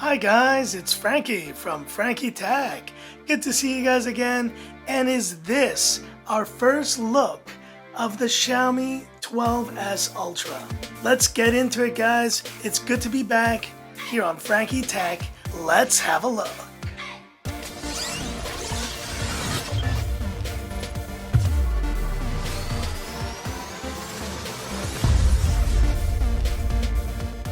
Hi guys, it's Frankie from Frankie Tech. Good to see you guys again. And is this our first look of the Xiaomi 12S Ultra? Let's get into it, guys. It's good to be back here on Frankie Tech. Let's have a look.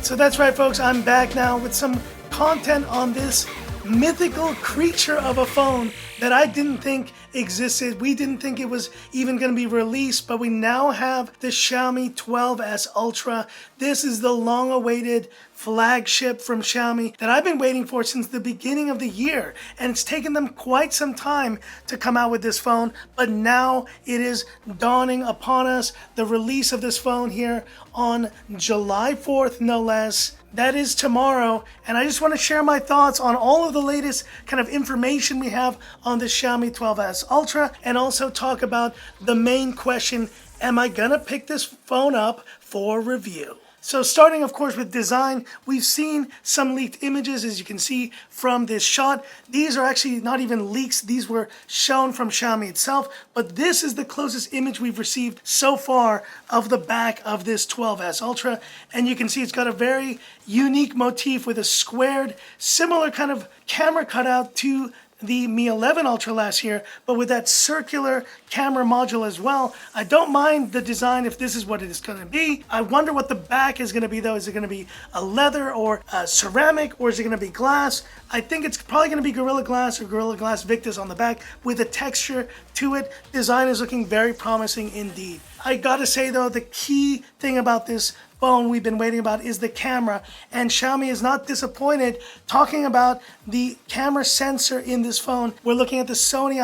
So that's right, folks, I'm back now with some content on this mythical creature of a phone that I didn't think existed. We didn't think it was even going to be released, but we now have the Xiaomi 12S Ultra. This is the long-awaited flagship from Xiaomi that I've been waiting for since the beginning of the year, and it's taken them quite some time to come out with this phone, but now it is dawning upon us, the release of this phone here on July 4th, no less. That is tomorrow, and I just want to share my thoughts on all of the latest kind of information we have on the Xiaomi 12S Ultra, and also talk about the main question: am I gonna pick this phone up for review? So starting, of course, with design, we've seen some leaked images, as you can see from this shot. These are actually not even leaks. These were shown from Xiaomi itself, but this is the closest image we've received so far of the back of this 12S Ultra. And you can see it's got a very unique motif with a squared, similar kind of camera cutout to the Mi 11 Ultra last year, but with that circular camera module as well. I don't mind the design if this is what it is going to be. I wonder what the back is going to be though. Is it going to be a leather or a ceramic, or is it going to be glass? I think it's probably going to be Gorilla Glass or Gorilla Glass Victus on the back with a texture to it. Design is looking very promising indeed. I gotta say though, the key thing about this phone we've been waiting about is the camera, and Xiaomi is not disappointed talking about the camera sensor in this phone. We're looking at the Sony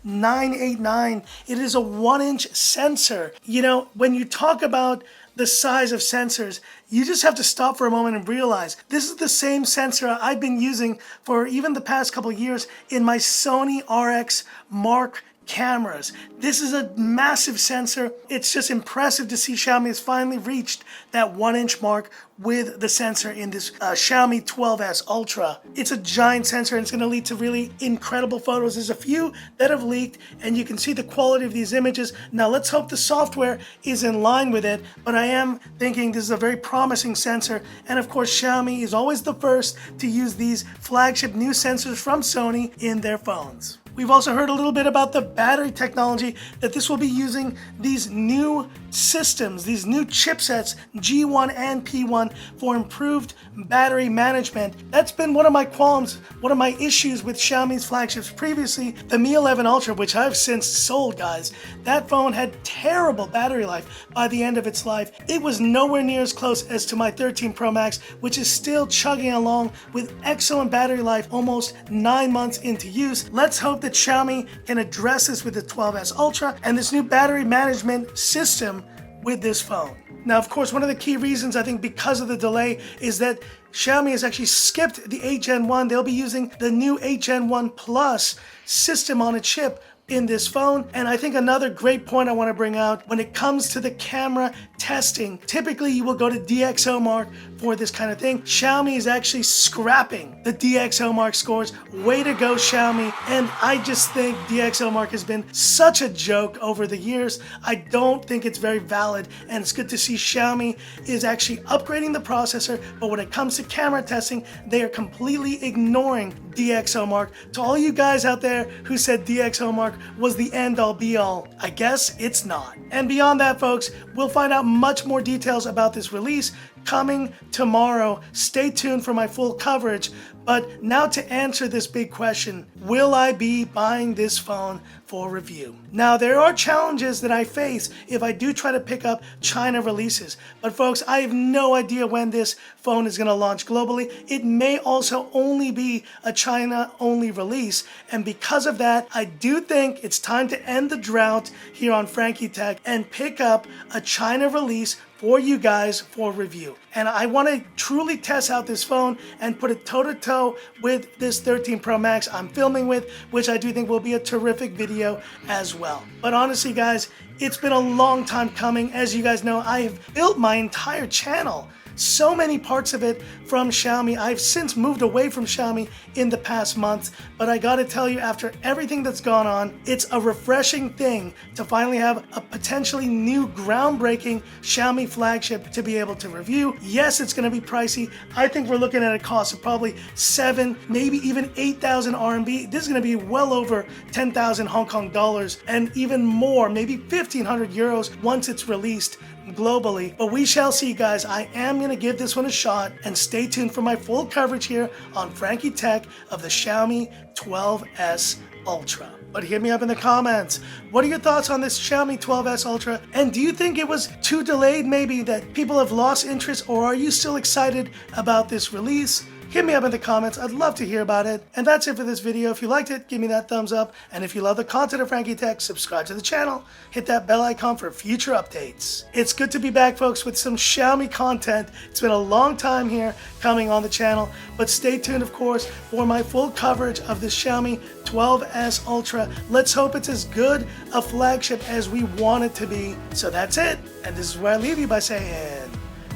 IMX989. It is a 1-inch sensor. You know, when you talk about the size of sensors, you just have to stop for a moment and realize this is the same sensor I've been using for even the past couple years in my Sony RX Mark cameras. This is a massive sensor. It's just impressive to see Xiaomi has finally reached that 1-inch mark with the sensor in this Xiaomi 12S Ultra. It's a giant sensor, and it's going to lead to really incredible photos. There's a few that have leaked, and you can see the quality of these images. Now let's hope the software is in line with it, but I am thinking this is a very promising sensor. And of course, Xiaomi is always the first to use these flagship new sensors from Sony in their phones. We've also heard a little bit about the battery technology, that this will be using these new systems, these new chipsets, G1 and P1, for improved battery management. That's been one of my qualms, one of my issues with Xiaomi's flagships previously. The Mi 11 Ultra, which I've since sold, guys, that phone had terrible battery life by the end of its life. It was nowhere near as close as to my 13 Pro Max, which is still chugging along with excellent battery life almost 9 months into use. Let's hope that Xiaomi can address this with the 12S Ultra and this new battery management system with this phone. Now, of course, one of the key reasons I think because of the delay is that Xiaomi has actually skipped the 8 Gen 1. They'll be using the new 8 Gen 1 Plus system on a chip in this phone. And I think another great point I want to bring out when it comes to the camera testing, typically you will go to DxOMark for this kind of thing. Xiaomi is actually scrapping the DxOMark scores. Way to go, Xiaomi. And I just think DxOMark has been such a joke over the years. I don't think it's very valid, and it's good to see Xiaomi is actually upgrading the processor, but when it comes to camera testing, they are completely ignoring DxOMark. To all you guys out there who said DxOMark was the end-all be-all, I guess it's not. And beyond that, folks, we'll find out much more details about this release coming tomorrow. Stay tuned for my full coverage. But now to answer this big question, will I be buying this phone for review? Now, there are challenges that I face if I do try to pick up China releases. But folks, I have no idea when this phone is going to launch globally. It may also only be a China-only release. And because of that, I do think it's time to end the drought here on Frankie Tech and pick up a China release for you guys for review. And I want to truly test out this phone and put it toe-to-toe with this 13 Pro Max I'm filming with, which I do think will be a terrific video as well. But honestly, guys, it's been a long time coming. As you guys know, I have built my entire channel so many parts of it from Xiaomi. I've since moved away from Xiaomi in the past month, but I gotta tell you, after everything that's gone on, it's a refreshing thing to finally have a potentially new groundbreaking Xiaomi flagship to be able to review. Yes, it's gonna be pricey. I think we're looking at a cost of probably 7, maybe even 8,000 RMB. This is gonna be well over 10,000 Hong Kong dollars and even more, maybe 1,500 euros once it's released globally. But we shall see, guys. I am going to give this one a shot, and stay tuned for my full coverage here on Frankie Tech of the Xiaomi 12S Ultra. But hit me up in the comments. What are your thoughts on this Xiaomi 12S Ultra? And do you think it was too delayed, maybe, that people have lost interest, or are you still excited about this release? Hit me up in the comments. I'd love to hear about it. And that's it for this video. If you liked it, give me that thumbs up. And if you love the content of Frankie Tech, subscribe to the channel. Hit that bell icon for future updates. It's good to be back, folks, with some Xiaomi content. It's been a long time here coming on the channel. But stay tuned, of course, for my full coverage of the Xiaomi 12S Ultra. Let's hope it's as good a flagship as we want it to be. So that's it. And this is where I leave you by saying,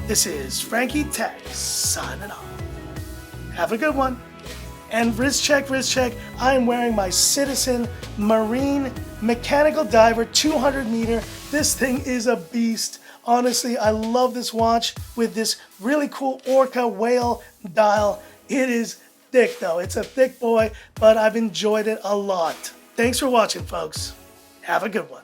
this is Frankie Tech signing off. Have a good one. And wrist check, I am wearing my Citizen Marine Mechanical Diver 200 meter. This thing is a beast. Honestly, I love this watch with this really cool Orca whale dial. It is thick though. It's a thick boy, but I've enjoyed it a lot. Thanks for watching, folks. Have a good one.